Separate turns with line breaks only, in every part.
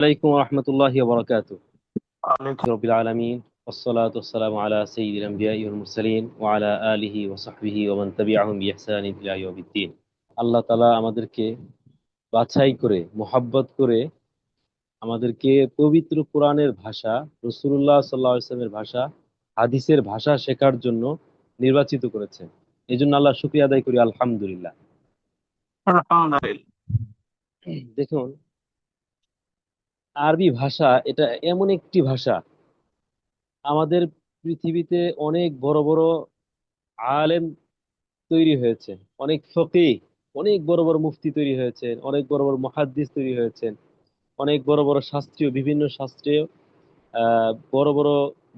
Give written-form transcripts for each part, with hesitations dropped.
عليكم ورحمة الله وبركاته.
عليكم.
رب العالمين والصلاة والسلام على سيد الأنبياء والمرسلين وعلى آله وصحبه ومن تبعهم بإحسان إلى يوم الدين. আল্লাহ তাআলা আমাদেরকে বাছাই করে মোহাব্বত করে আমাদেরকে পবিত্র কোরআনের ভাষা, রাসূলুল্লাহ সাল্লাল্লাহু আলাইহি ওয়াসাল্লামের ভাষা, হাদিসের ভাষা শেখার জন্য নির্বাচিত করেছেন। এই জন্য আল্লাহ শুকরিয়া আদায় করি, আলহামদুলিল্লাহ।
আলহামদুলিল্লাহ।
দেখুন, আরবি ভাষা এটা এমন একটি ভাষা, আমাদের পৃথিবীতে অনেক বড় বড় আলেম তৈরি হয়েছে, অনেক ফকিহ, অনেক বড় বড় মুফতি তৈরি হয়েছেন, অনেক বড় বড় মুহাদ্দিস তৈরি হয়েছেন, অনেক বড় বড় শাস্ত্রীয়, বিভিন্ন শাস্ত্রীয় বড় বড়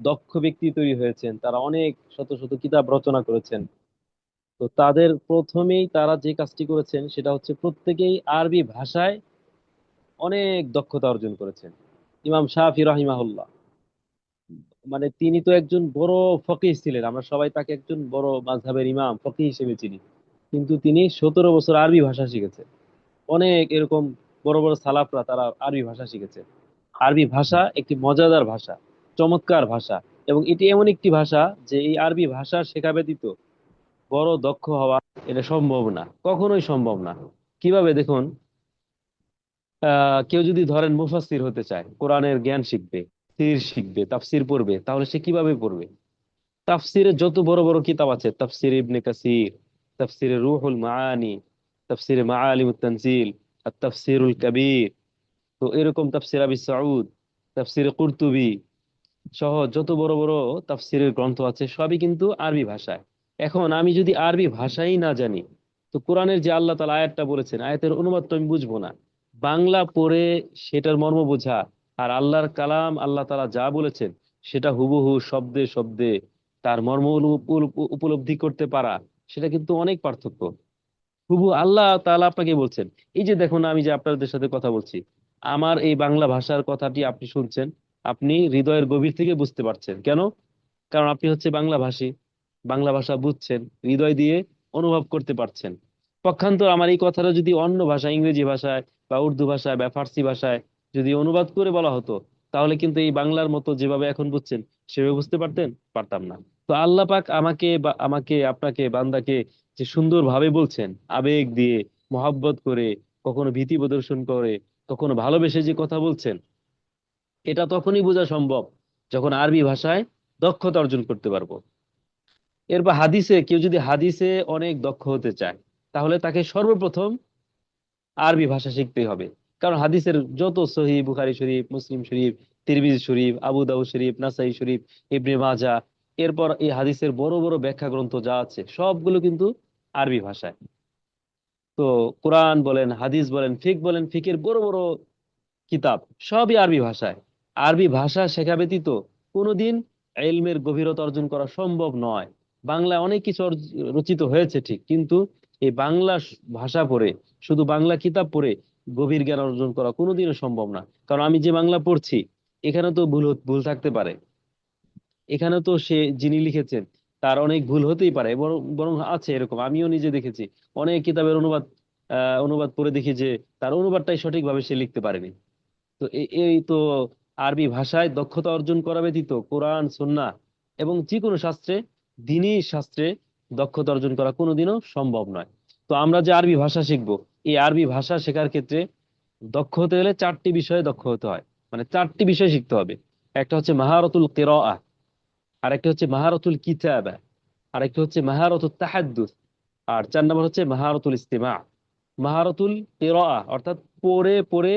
দক্ষ ব্যক্তি তৈরি হয়েছেন। তারা অনেক শত শত কিতাব রচনা করেছেন। তো তাদের প্রথমেই তারা যে কাজটি করেছেন সেটা হচ্ছে প্রত্যেকেই আরবি ভাষায় অনেক দক্ষতা অর্জন করেছেন। ইমাম শাফি রাহিমাহুল্লাহ, মানে তিনি তো একজন বড় ফকিহ ছিলেন, আমরা সবাই তাকে একজন বড় মাযহাবের ইমাম ফকিহ হিসেবে চিনি। কিন্তু তিনি 17 বছর আরবি ভাষা শিখেছেন। অনেক এরকম বড় বড় সালাফরা তারা আরবি ভাষা শিখেছে। আরবি ভাষা একটি মজাদার ভাষা, চমৎকার ভাষা, এবং এটি এমন একটি ভাষা যে এই আরবি ভাষা শেখা ব্যতীত বড় দক্ষ হওয়া এটা সম্ভব না, কখনোই সম্ভব না। কিভাবে দেখুন, কেউ যদি ধরেন মুফাসসির হতে চায়, কোরআনের জ্ঞান শিখবে, শিখবে, তাফসির পড়বে, তাহলে সে কিভাবে পড়বে? তাফসিরের যত বড় বড় কিতাব আছে, তাফসির ইবনে কাসির, তাফসিরে রুহুল মাআনি, তাফসিরে মাআলিমুত তানজিল, আর তাফসিরুল কবির, তো এরকম তাফসির আবি সাউদ, তাফসিরে কুরতুবি সহ যত বড় বড় তাফসিরের গ্রন্থ আছে সবই কিন্তু আরবি ভাষায়। এখন আমি যদি আরবি ভাষাই না জানি, তো কোরআনের যে আল্লাহ তাআলা আয়াতটা বলেছেন, আয়াতের অনুবাদ তো আমি বুঝবো না। বাংলা পড়ে সেটার মর্ম বোঝা আর আল্লাহর কালাম, আল্লাহ তাআলা যা বলেছেন সেটা হুবহু শব্দে শব্দে তার মর্ম উপলব্ধি করতে পারা, সেটা কিন্তু অনেক পার্থক্য। হুবহু আল্লাহ তাআলা আপনাকে বলছেন। এই যে দেখুন, আমি যে আপনাদের সাথে কথা বলছি, আমার এই বাংলা ভাষার কথাটি আপনি শুনছেন, আপনি হৃদয়ের গভীর থেকে বুঝতে পারছেন কেন? কারণ আপনি হচ্ছে বাংলা ভাষী, বাংলা ভাষা বুঝছেন, হৃদয় দিয়ে অনুভব করতে পারছেন। পক্ষান্তর আমার এই কথাটা যদি অন্য ভাষা, ইংরেজি ভাষায় বা উর্দু ভাষায় বা ফার্সি ভাষায় যদি অনুবাদ করে বলা হতো, তাহলে কিন্তু এই বাংলার মতো যেভাবে এখন বুঝছেন সেভাবে বুঝতে পারতাম না। তো আল্লাহ পাক আমাকে বা আমাকে আপনাকে বান্দাকে যে সুন্দর ভাবে বলছেন, আবেগ দিয়ে, মহাব্বত করে, কখনো ভীতি প্রদর্শন করে, কখনো ভালোবেসে যে কথা বলছেন, এটা তখনই বোঝা সম্ভব যখন আরবি ভাষায় দক্ষতা অর্জন করতে পারবো। এরপর হাদিসে, কেউ যদি হাদিসে অনেক দক্ষ হতে চায়, তাহলে তাকে সর্বপ্রথম আরবি ভাষা শিখতেই হবে। কারণ হাদিসের যত সহিহ, বুখারী শরীফ, মুসলিম শরীফ, তিরমিজি শরীফ, আবু দাউদ শরীফ, নাসাই শরীফ, ইবনে মাজাহ, এরপর এই হাদিসের বড় বড় ব্যাখ্যা গ্রন্থ যা আছে সবগুলো কিন্তু আরবি ভাষায়। তো কোরআন বলেন, হাদিস বলেন, ফিক বলেন, ফিকের বড় বড় কিতাব সবই আরবি ভাষায়। আরবি ভাষা শেখা ব্যতীত কোনোদিন ইলমের গভীরতা অর্জন করা সম্ভব নয়। বাংলায় অনেক কিছু রচিত হয়েছে ঠিক, কিন্তু এই বাংলা ভাষা পড়ে, শুধু বাংলা কিতাব পড়ে গভীর জ্ঞান অর্জন করা কোনোদিনও সম্ভব না। কারণ আমি যে বাংলা পড়ছি, এখানে তো ভুল ভুল থাকতে পারে, এখানে তো সে যিনি লিখেছেন তার অনেক ভুল হতেই পারে, বরং বরং আছে এরকম, আমিও নিজে দেখেছি অনেক কিতাবের অনুবাদ, অনুবাদ পড়ে দেখি যে তার অনুবাদটাই সঠিকভাবে সে লিখতে পারেনি। তো এই তো আরবি ভাষায় দক্ষতা অর্জন করা ব্যতীত কোরআন, সুন্নাহ এবং যে কোনো শাস্ত্রে, দ্বীনি শাস্ত্রে দক্ষতা অর্জন করা কোনোদিনও সম্ভব নয়। তো আমরা যে আরবি ভাষা শিখবো, এই আরবি ভাষা শেখার ক্ষেত্রে দক্ষ হতে গেলে চারটি বিষয়ে দক্ষ হতে হয়, মানে চারটি বিষয় শিখতে হবে। একটা হচ্ছে মাহারাতুল কিরাআহ, আরেকটা হচ্ছে মাহারাতুল কিতাবা, আরেকটা হচ্ছে মাহারাতুল তাহাদ্দুস, আর 4 নম্বর হচ্ছে মাহারাতুল ইস্তিমা। মাহারাতুল কিরাআহ অর্থাৎ পড়ে পড়ে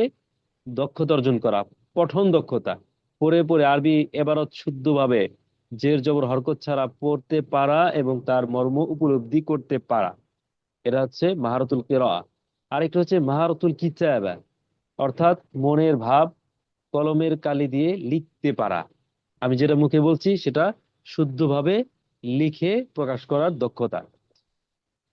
দক্ষতা অর্জন করা, পঠন দক্ষতা, পড়ে পড়ে আরবি এবারত শুদ্ধভাবে জের জবর হরকত ছাড়া পড়তে পারা এবং তার মর্ম উপলব্ধি করতে পারা, এটা হচ্ছে মাহারতুল কিরাআহ। আরেকটা হচ্ছে মাহারতুল কিতাবা, অর্থাৎ মনের ভাব কলমের কালি দিয়ে লিখতে পারা, আমি যেটা মুখে বলছি সেটা শুদ্ধভাবে লিখে প্রকাশ করার দক্ষতা।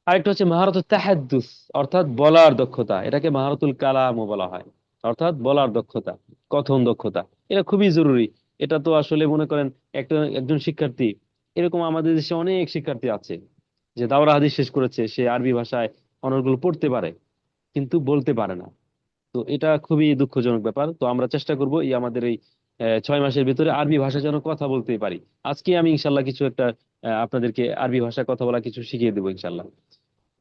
আরেকটা হচ্ছে মাহারাতুল তাহাদ্দুস, অর্থাৎ বলার দক্ষতা, এটাকে মাহারাতুল কালামও বলা হয়, অর্থাৎ বলার দক্ষতা, কথন দক্ষতা। এটা খুবই জরুরি। এটা তো আসলে মনে করেন একজন শিক্ষার্থী, এরকম আমাদের দেশে অনেক শিক্ষার্থী আছে যে দাওরা হাদিস শেষ করেছে, সে আরবি ভাষায় অনর্গল পড়তে পারে কিন্তু বলতে পারে না। তো এটা খুবই দুঃখজনক ব্যাপার। তো আমরা চেষ্টা করব এই আমাদের এই 6 মাসের ভিতরে আরবি ভাষা যেন কথা বলতে পারি। আজকে আমি ইনশাল্লাহ কিছু একটা আপনাদেরকে আরবি ভাষা কথা বলা কিছু শিখিয়ে দেবো ইনশাল্লাহ।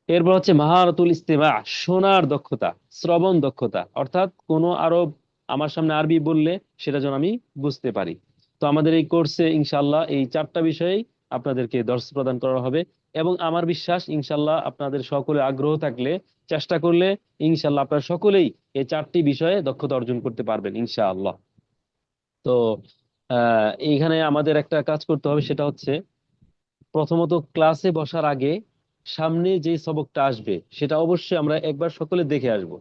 এরপর হচ্ছে মাহারাতুল ইস্তিমা, শোনার দক্ষতা, শ্রবণ দক্ষতা, অর্থাৎ কোনো আরব আমার সামনে আরবি বললে সেটা যেন আমি বুঝতে পারি। তো আমাদের এই কোর্সে ইনশাল্লাহ এই 4টা বিষয়েই আপনাদেরকে দর্শ প্রদান করা হবে। এবং আমার বিশ্বাস ইনশাল্লাহ আপনাদের সকলে আগ্রহ থাকলে, চেষ্টা করলে ইনশাল্লাহ আপনারা সকলেই এই 4টি বিষয়ে দক্ষতা অর্জন করতে পারবেন ইনশাআল্লাহ। তো এইখানে আমাদের একটা কাজ করতে হবে, সেটা হচ্ছে প্রথমত ক্লাসে বসার আগে সামনে যে সবকটা আসবে সেটা অবশ্যই আমরা একবার সকলে দেখে আসব।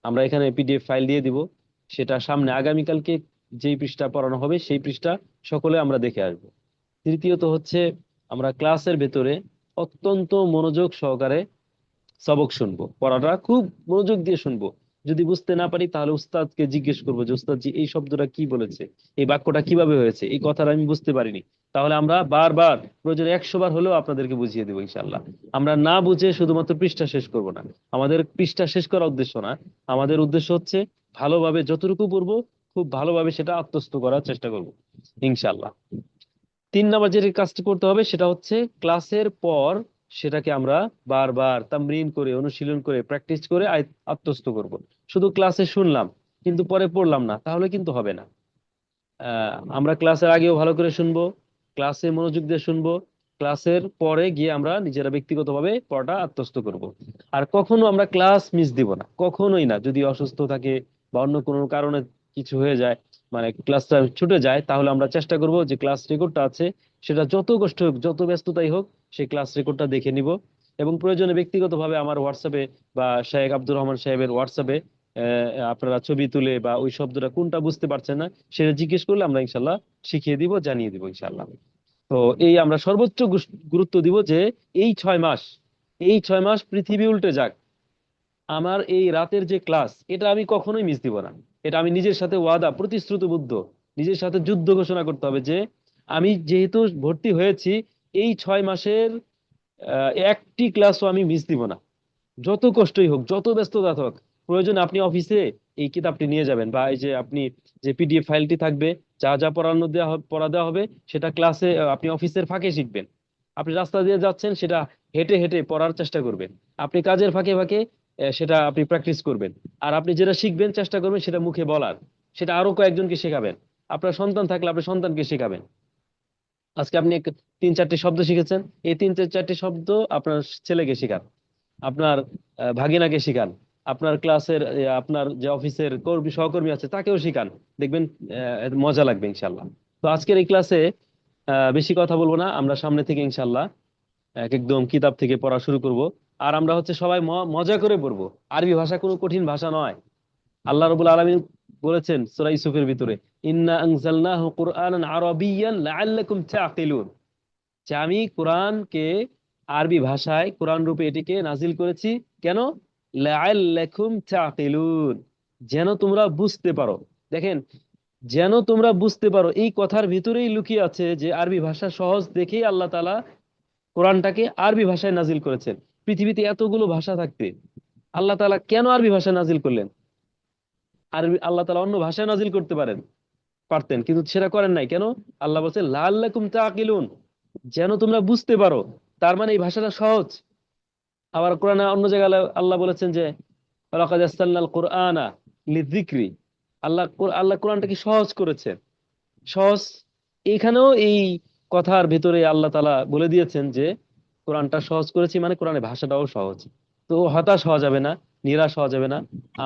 আমরা এখানে পিডিএফ ফাইল দিয়ে দিব, সেটা সামনে আগামীকালকে যেই পৃষ্ঠা পড়ানো হবে সেই পৃষ্ঠা সকলে আমরা দেখে আসব। তৃতীয়ত হচ্ছে আমরা ক্লাসের ভেতরে অত্যন্ত মনোযোগ সহকারে সবক শুনবো, পড়াটা খুব মনোযোগ দিয়ে শুনবো। যদি বুঝতে না পারি তাহলে উস্তাদকে জিজ্ঞেস করবো যে উস্তাদ জি এই শব্দটা কি বলেছে, এই বাক্যটা কিভাবে হয়েছে, এই কথাটা আমি বুঝতে পারিনি। তাহলে আমরা বারবার, প্রয়োজনে 100 বার হলেও আপনাদেরকে বুঝিয়ে দেবো ইনশাল্লাহ। আমরা না বুঝে শুধুমাত্র পৃষ্ঠা শেষ করব না। আমাদের পৃষ্ঠা শেষ করার উদ্দেশ্য না, আমাদের উদ্দেশ্য হচ্ছে ভালোভাবে যতটুকু পড়বো খুব ভালোভাবে সেটা আত্মস্থ করার চেষ্টা করব ইনশাল্লাহ। 3 নাম্বার যে কাজটি করতে হবে সেটা হচ্ছে ক্লাসের পর সেটাকে আমরা বারবার তামরিন করে, অনুশীলন করে, প্র্যাকটিস করে আত্মস্থ করব। শুধু ক্লাসে শুনলাম কিন্তু পরে পড়লাম না, তাহলে কিন্তু হবে না। আমরা ক্লাসের আগেও ভালো করে শুনবো, ক্লাসে মনোযোগ দিয়ে শুনবো, ক্লাসের পরে গিয়ে আমরা নিজেরা ব্যক্তিগতভাবে পড়াটা আত্মস্থ করব। আর কখনো আমরা ক্লাস মিস দিব না, কখনোই না। যদি অসুস্থ থাকে বা অন্য কোনো কারণে কিছু হয়ে যায়, মানে ক্লাসটা ছুটে যায়, তাহলে আমরা চেষ্টা করব যে ক্লাস রেকর্ডটা আছে সেটা যত কষ্ট হোক, যত ব্যস্ততাই হোক, সেই ক্লাস রেকর্ডটা দেখে নিব। এবং প্রয়োজনে ব্যক্তিগতভাবে আমার হোয়াটসঅ্যাপে বা শেখ আব্দুর রহমান সাহেবের হোয়াটসঅ্যাপে আপনারা ছবি তুলে বা ওই শব্দটা কোনটা বুঝতে পারছেন না সেটা জিজ্ঞেস করলে আমরা ইনশাল্লাহ শিখিয়ে দিব, জানিয়ে দিব ইনশাল্লাহ। তো এই আমরা সর্বোচ্চ গুরুত্ব দিব যে এই 6 মাস, এই 6 মাস পৃথিবী উল্টে যাক, আমার এই রাতের যে ক্লাস এটা আমি কখনোই মিস দিব না। এটা আমি নিজের সাথে ওয়াদা, প্রতিশ্রুতিবদ্ধ, নিজের সাথে যুদ্ধ ঘোষণা করতে হবে যে আমি যেহেতু ভর্তি হয়েছি, এই 6 মাসের একটি ক্লাসও আমি মিস দিব না। যত কষ্টই হোক, যত ব্যস্ততা হোক, প্রয়োজন আপনি অফিসে এই কিতাবটি নিয়ে যাবেন, বা এই যে আপনি যে পিডিএফ ফাইলটি থাকবে, যা যা পড়া দেওয়া হবে সেটা ক্লাসে আপনি অফিসের ফাঁকে শিখবেন। আপনি রাস্তা দিয়ে যাচ্ছেন, সেটা হেঁটে হেঁটে পড়ার চেষ্টা করবেন। আপনি কাজের ফাঁকে ফাঁকে সেটা আপনি প্র্যাকটিস করবেন। আর আপনি যেটা শিখবেন চেষ্টা করবেন সেটা মুখে বলার, সেটা আরো কয়েকজনকে শেখাবেন। আপনার সন্তান থাকলে আপনি সন্তানকে শেখাবেন। আজকে আপনি 3-4টি শব্দ শিখেছেন, এই 3-4টি শব্দ আপনার ছেলেকে শেখান, আপনার ভাগিনাকে শিখান, আপনার ক্লাসের আপনার যে অফিসের কর্মী সহকর্মী আছে তাকেও শিখান। দেখবেন মজা লাগবে ইনশাল্লাহ। তো আজকের এই ক্লাসে বেশি কথা বলবো না, আমরা সামনে থেকে ইনশাল্লাহ একদম কিতাব থেকে পড়া শুরু করব। আর আমরা হচ্ছে সবাই মজা করে পড়বো। আরবি ভাষা কোনো কঠিন ভাষা নয়। আল্লাহ রাব্বুল আলামিন বলেছেন সূরা ইউসুফের ভিতরে, ইন্না আনজালনাহু কুরআনান আরাবিয়্যান লাআল্লাকুম তাআকিলুন, যে আমি কোরআনকে আরবি ভাষায় কোরআন রূপে এটিকে নাজিল করেছি। কেন? লাআল্লাকুম তাকিলুন, যেন তোমরা বুঝতে পারো। দেখেন, যেন তোমরা বুঝতে পারো, এই কথার ভিতরেই লুকিয়ে আছে যে আরবি ভাষা সহজ দেখেই আল্লাহ তাআলা কোরআনটাকে আরবি ভাষায় নাজিল করেছেন। পৃথিবীতে এতগুলো ভাষা থাকতে আল্লাহ তাআলা কেন আরবি ভাষায় নাজিল করলেন? আরবি আল্লাহ তাআলা অন্য ভাষায় নাজিল করতে পারতেন, কিন্তু সেটা করেন নাই। কেন? আল্লাহ বলছেন লাআল্লাকুম তাকিলুন, যেন তোমরা বুঝতে পারো। তার মানে এই ভাষাটা সহজ। আবার কোরআনে অন্য জায়গায় আল্লাহ বলেছেন যে লাকাদ ইয়াসসারনাল কুরআনা লিযিকরি, আল্লাহ কোরআনটাকে সহজ করেছেন। সহজ, এখানেও এই কথার ভিতরে আল্লাহ তাআলা বলে দিয়েছেন যে কোরআনটা সহজ করেছি, মানে কোরআনের ভাষাটাও সহজ। তো হতাশ হওয়া যাবে না, নিরাশ হওয়া যাবে না।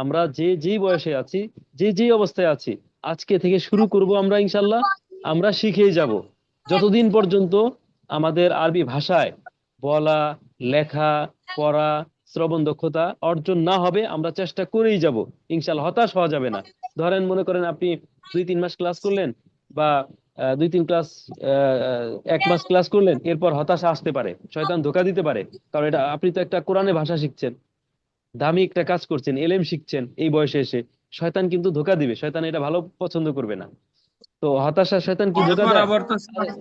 আমরা যে যেই বয়সে আছি, যে যেই অবস্থায় আছি, আজকে থেকে শুরু করব আমরা ইনশাল্লাহ। আমরা শিখেই যাব যতদিন পর্যন্ত আমাদের আরবি ভাষায় বলা, লেখা, পড়া, শ্রবণ দক্ষতা অর্জন না হবে, আমরা চেষ্টা করেই যাব ইনশাল্লাহ। হতাশ হওয়া যাবে না। ধরেন, মনে করেন আপনি 2-3 মাস ক্লাস করলেন, বা 2-3 ক্লাস, 1 মাস ক্লাস করলেন, এরপর হতাশা আসতে পারে, শয়তান ধোঁকা দিতে পারে। কারণ এটা আপনি তো একটা কোরআনের ভাষা শিখছেন, দামি একটা কাজ করছেন, এলেম শিখছেন এই বয়সে এসে। শয়তান কিন্তু ধোঁকা দিবে, শয়তান এটা ভালো পছন্দ করবে না। তো হতাশা, শয়তান কি ধোঁকা দেয়?
বরাবর তো
আরে,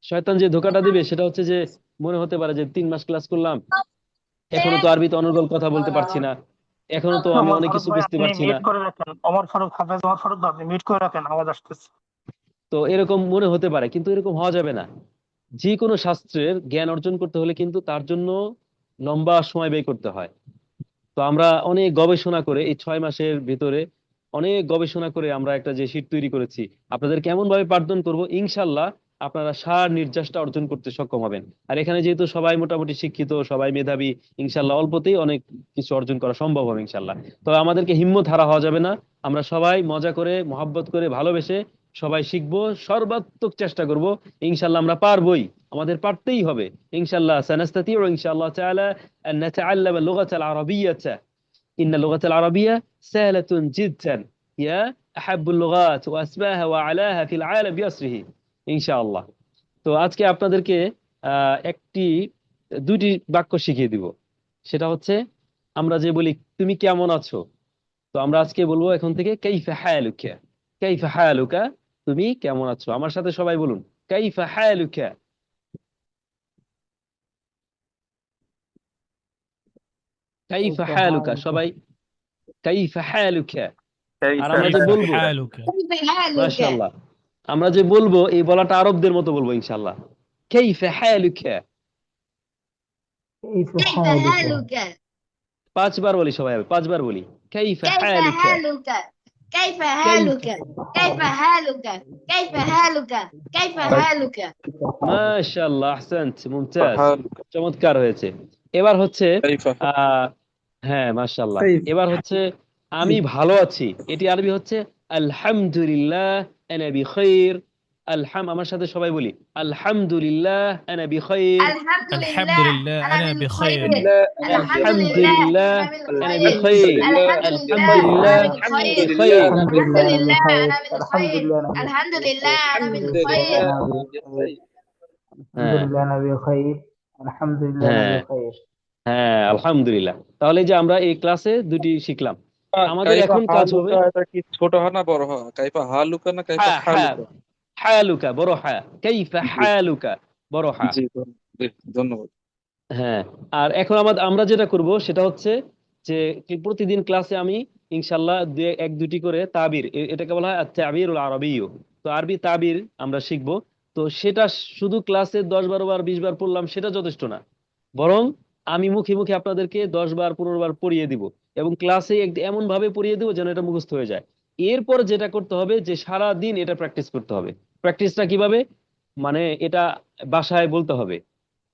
শয়তান যে ধোঁকাটা দিবে সেটা হচ্ছে যে মনে হতে পারে যে 3 মাস ক্লাস করলাম, এখনো তো আরবিতে অনর্গল কথা বলতে পারছি না, এখনো তো আমি
ওমর
অনেক
ফারুক
কিছু
ভাই,
বুঝতে
আপনি
পারছি না।
মিউট করে রাখেন। ওমর ফারুক, হাফেজ ওমর ফারুক ভাই, আপনি মিউট করে রাখেন, আওয়াজ আসতেছে।
তো এরকম মনে হতে পারে, কিন্তু এরকম হওয়া যাবে না। যে কোনো শাস্ত্রের জ্ঞান অর্জন করতে হলে কিন্তু তার জন্য লম্বা সময় ব্যয় করতে হয়। তো আমরা অনেক গবেষণা করে এই 6 মাসের ভিতরে অনেক গবেষণা করে আমরা একটা যে শীট তৈরি করেছি, আপনাদের কেমন ভাবে পাঠদান করব, ইনশাল্লাহ আপনারা সার নির্যাসটা অর্জন করতে সক্ষম হবেন। আর এখানে যেহেতু সবাই মোটামুটি শিক্ষিত, সবাই মেধাবী, ইনশাল্লাহ অল্পতেই অনেক কিছু অর্জন করা সম্ভব হবে ইনশাল্লাহ। তবে আমাদেরকে হিম্মত হারা হওয়া যাবে না। আমরা সবাই মজা করে, মহাব্বত করে, ভালোবেসে সবাই শিখবো, সর্বাত্মক চেষ্টা করব। ইনশাল্লাহ আমরা পারবোই, আমাদের পারতেই হবে। ইনশাল্লাহ সানাস্তাতিউ ইনশাআল্লাহ তাআলা أن نتعلم اللغة العربية إن اللغة العربية سهلة جدا يا أحب اللغات وأسماها وأعلاها في العالم بأسره إن شاء الله। তো আজকে আপনাদেরকে একটি দুটি বাক্য শিখিয়ে দিব। সেটা হচ্ছে, আমরা যে বলি তুমি কেমন আছো, তো আমরা আজকে বলবো এখন থেকে কাইফা হালুকা। কাইফা হালুকা, তুমি কেমন আছো। আমার সাথে সবাই বলুন, কাইফা হালুকা। কাইফা
كيف
হালুকা,
حالك؟
সবাই কাইফা হালুকা। আর
كيف
আমরা যে
كيف
حالك؟
বলবো,
حالك؟
كيف حالك؟
মাশাআল্লাহ, আমরা যে বলবো এই বলাটা আরবদের মতো বলবো ইনশাআল্লাহ। কাইফা হালুকা।
كيف
كيف
حالك؟
حالك؟
5 বার বলি সবাই, 5 বার বলি। কাইফা
كيف
হালুকা।
حالك؟ كيف
কাইফা।
حالك؟ كيف حالك؟ كيف حالك؟ كيف
كيف
حالك؟
মাশাআল্লাহ, আহসান্ত, মুমতাজ,
حالك؟
চমৎকার হয়েছে। এবার হচ্ছে
كيف حالك؟
আহ হ্যাঁ মাশাআল্লাহ।
كيف
এবার হচ্ছে আমি ভালো আছি, এটি আরবি হচ্ছে আলহামদুলিল্লাহ আনা বিখাইর। আমার সাথে সবাই বলি, আলহামদুলিল্লাহ আনা বিখাইর।
الحمد
الحمد
لله
لله
أنا
أنا
بالخير.
بخير.
لله أنا
الحمد
بخير.
لله
আলহামদুলিল্লাহ
أنا
আনা
بالخير.
الحمد
বিখাইর।
لله
الحمد
أنا
لله
بخير.
أنا
আলহামদুলিল্লাহ
الحمد
بالخير.
لله
বিখাইর।
أنا
الحمد
الحمد
لله
بخير.
أنا
لله
بخير.
أنا
الحمد
بالخير.
لله أنا
الحمد
بخير.
لله أنا
الحمد
بالخير.
لله
أنا
أنا
بخير.
بخير.
الحمد
হ্যাঁ
لله أنا بخير. الحمد لله أنا
হ্যাঁ
بخير.
হ্যাঁ, আলহামদুলিল্লাহ। তাহলে এই যে আমরা এই ক্লাসে দুটি শিখলাম, আমাদের
কাইফা
এখন কাজ হবে।
হালুকা, এটা কি ছোট হয় না বড় হয়? কাইফা হালুকা না কাইফা
হ্যাঁ হ্যাঁ,
হালুকা?
হালুকা বড় হ্যাঁ, কাইফা
জি
হালুকা বড় হ্যাঁ।
জি জি, ধন্যবাদ।
হ্যাঁ, আর এখন আমরা যেটা করব সেটা হচ্ছে যে প্রতিদিন ক্লাসে আমি ইনশাল্লাহ এক দুটি করে তাবির, এটাকে বলা হয় তাবিরুল আরবিয়্য। তো আরবি তাবির আমরা শিখব। তো সেটা শুধু ক্লাসে 10-12 বার 20 বার পড়লাম সেটা যথেষ্ট না, বরং আমি মুখে মুখে আপনাদেরকে 10 বার 15 বার পড়িয়ে দিব, এবং ক্লাসে এমন ভাবে পড়িয়ে দিব যেন এটা মুখস্থ হয়ে যায়। এরপর যেটা করতে হবে যে সারা দিন এটা প্র্যাকটিস করতে হবে। প্র্যাকটিসটা কিভাবে, মানে এটা বাসায় বলতে হবে।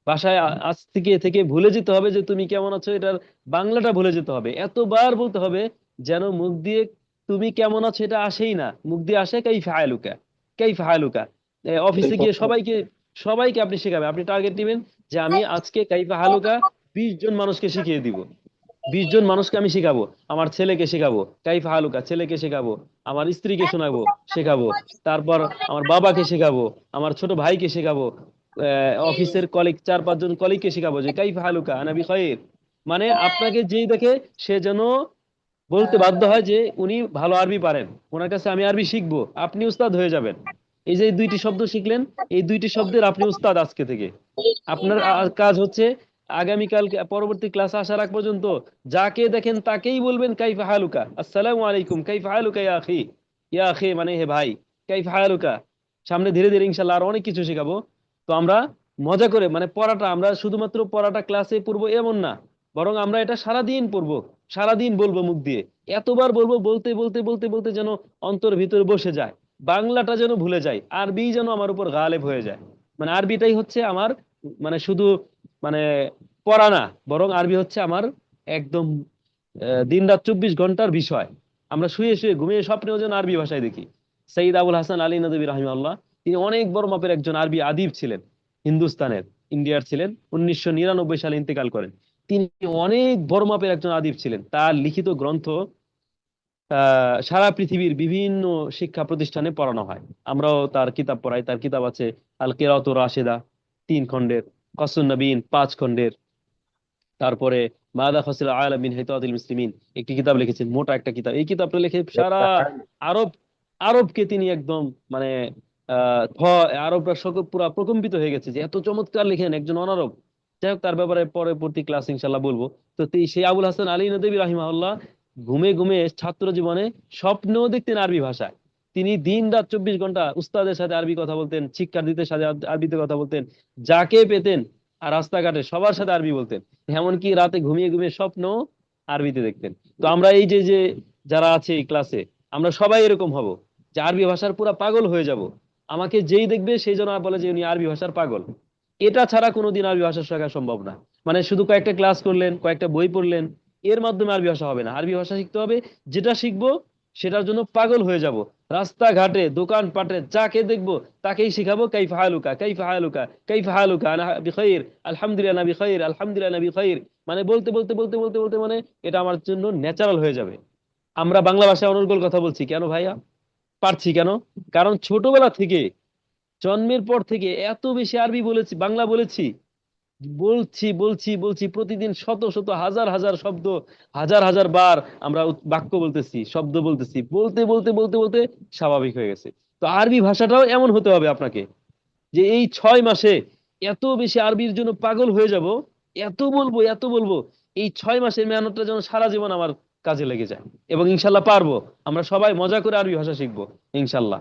বাসায় আজ থেকে থেকে ভুলে যেতে হবে যে তুমি কেমন আছো, এটার বাংলাটা ভুলে যেতে হবে, এতবার বলতে হবে যেন মুখ দিয়ে তুমি কেমন আছো এটা আসেই না, মুখ দিয়ে আসে কাইফা হালুকা। কাইফা হালুকা। অফিসে
কাইফা
গিয়ে
হালুকা।
সবাইকে সবাইকে আপনি শেখাবেন, আপনি টার্গেট দিবেন যে আমি আজকে কাইফা হালুকা 20 জন মানুষকে শিখিয়ে দিব। 20 জন মানুষকে আমি শেখাবো। আমার ছেলেকে শেখাবো কাইফা হালুকা, ছেলেকে শেখাবো, আমার স্ত্রীকে শোনাবো, শেখাবো, তারপর আমার বাবাকে শেখাবো, আমার ছোট ভাইকে শেখাবো, অফিসের কলিগ 4-5 জন কলিগকে শেখাবো যে কাইফা হালুকা আনা বিখাইর। মানে আপনাকে যেই দেখে সে যেন বলতে বাধ্য হয় যে উনি ভালো আরবি পারেন, ওনার কাছে আমি আরবি শিখবো, আপনি উস্তাদ হয়ে যাবেন। এই যে 2টি শব্দ শিখলেন, এই 2টি শব্দের আপনি উস্তাদ আজকে থেকে। আপনার কাজ হচ্ছে আগামীকাল পরবর্তী ক্লাসে আসার আগ পর্যন্ত যাকে দেখেন তাকেই বলবেন কাইফা হালুকা, আসসালামু আলাইকুম, কাইফা হালুকা ইয়া আখি। ইয়া আখি মানে হে ভাই, কাইফা হালুকা। সামনে ধীরে ধীরে ইনশাল্লাহ আরো অনেক কিছু শেখাবো। তো আমরা মজা করে, মানে পড়াটা আমরা শুধুমাত্র পড়াটা ক্লাসে পড়বো এমন না, বরং আমরা এটা সারাদিন পড়বো, সারাদিন বলবো মুখ দিয়ে, এতবার বলবো, বলতে বলতে বলতে বলতে যেন অন্তর ভিতরে বসে যায়, বাংলাটা যেন ভুলে যায়, আরবি যেন আমার উপর গালেব হয়ে যায়। মানে আরবিটাই হচ্ছে আমার, মানে শুধু মানে পড়া না, বরং আরবি হচ্ছে আমার একদম দিনরাত 24 ঘন্টার বিষয়। আমরা শুয়ে শুয়ে ঘুমিয়ে স্বপ্নেও যেন আরবি ভাষায় দেখি। সৈয়দ আবুল হাসান আলী নদভী রাহিমাহুল্লাহ, তিনি অনেক বড় মাপের একজন আরবি আদিব ছিলেন, হিন্দুস্তানের, ইন্ডিয়ার ছিলেন, 1999 সালে ইন্তেকাল করেন। তিনি অনেক বড় মাপের একজন আদিব ছিলেন, তার লিখিত গ্রন্থ সারা পৃথিবীর বিভিন্ন শিক্ষা প্রতিষ্ঠানে পড়ানো হয়। আমরাও তার কিতাব পড়াই। তার কিতাব আছে আল কিরাতুর রাশেদা 3 খণ্ডের, কসুন নবীন 5 খণ্ডের, তারপরে মাদা ফসিল আলাম মিন হিতাতিল মুসলিমিন একটি কিতাব লিখেছেন, মোটা একটা কিতাব। এই কিতাবটা লিখে সারা আরব আরবকে তিনি একদম, মানে আরবরা সকল পুরা প্রকম্পিত হয়ে গেছে যে এত চমৎকার লিখেন একজন অনারব। যাই হোক, তার ব্যাপারে পরবর্তী ক্লাস ইনশাল্লাহ বলবো। তো সেই আবুল হাসান আলী নদভী রাহিমাহুল্লাহ ঘুমে ঘুমে ছাত্র জীবনে স্বপ্নেও দেখতেন আরবি ভাষায়। তিনি দিন রাত 24 ঘন্টা উস্তাদের সাথে আরবি কথা বলতেন, শিক্ষার্থীদের সাথে আরবিতে কথা বলতেন, যাকে পেতেন আর রাস্তাঘাটে সবার সাথে আরবি বলতেন। এমনকি রাতে ঘুমিয়ে ঘুমিয়ে স্বপ্ন আরবিতে দেখতেন। তো আমরা এই যে যে যারা আছে এই ক্লাসে, আমরা সবাই এরকম হব যে আরবি ভাষার পুরা পাগল হয়ে যাব। আমাকে যেই দেখবে সেই জন্য বলে যে উনি আরবি ভাষার পাগল। এটা ছাড়া কোনোদিন আরবি ভাষা শেখা সম্ভব না। মানে শুধু কয়েকটা ক্লাস করলেন, কয়েকটা বই পড়লেন, এর মাধ্যমে আরবি ভাষা হবে না। আরবি ভাষা শিখতে হবে, যেটা শিখবো সেটার জন্য পাগল হয়ে যাব। রাস্তাঘাটে দোকান পাটে যাকে দেখবো তাকেই শিখাবো কাইফা হালুকা, কাইফা হালুকা, কাইফা হালুকা, আনা বিখাইর, আলহামদুলিল্লাহ না বিখাইর, আলহামদুলিল্লাহ না বিখাইর। মানে বলতে বলতে বলতে বলতে বলতে মানে এটা আমার জন্য ন্যাচারাল হয়ে যাবে। আমরা বাংলা ভাষায় অনর্গল কথা বলছি কেন ভাইয়া? পারছি কেন? কারণ ছোটবেলা থেকে, জন্মের পর থেকে এত বেশি আরবি বলেছি, বাংলা বলেছি, বলছি বলছি বলছি প্রতিদিন শত শত হাজার হাজার শব্দ, হাজার হাজার বার আমরা বাক্য বলতেছি, শব্দ বলতেছি, বলতে বলতে বলতে বলতে স্বাভাবিক হয়ে গেছে। তো আরবি ভাষাটাও এমন হতে হবে আপনাকে, যে এই 6 মাসে এত বেশি আরবির জন্য পাগল হয়ে যাব, এত বলবো এত বলবো, এই 6 মাসের মেহনতটা যেন সারা জীবন আমার কাজে লেগে যায়। এবং ইনশাল্লাহ পারবো। আমরা সবাই মজা করে আরবি ভাষা শিখবো ইনশাল্লাহ।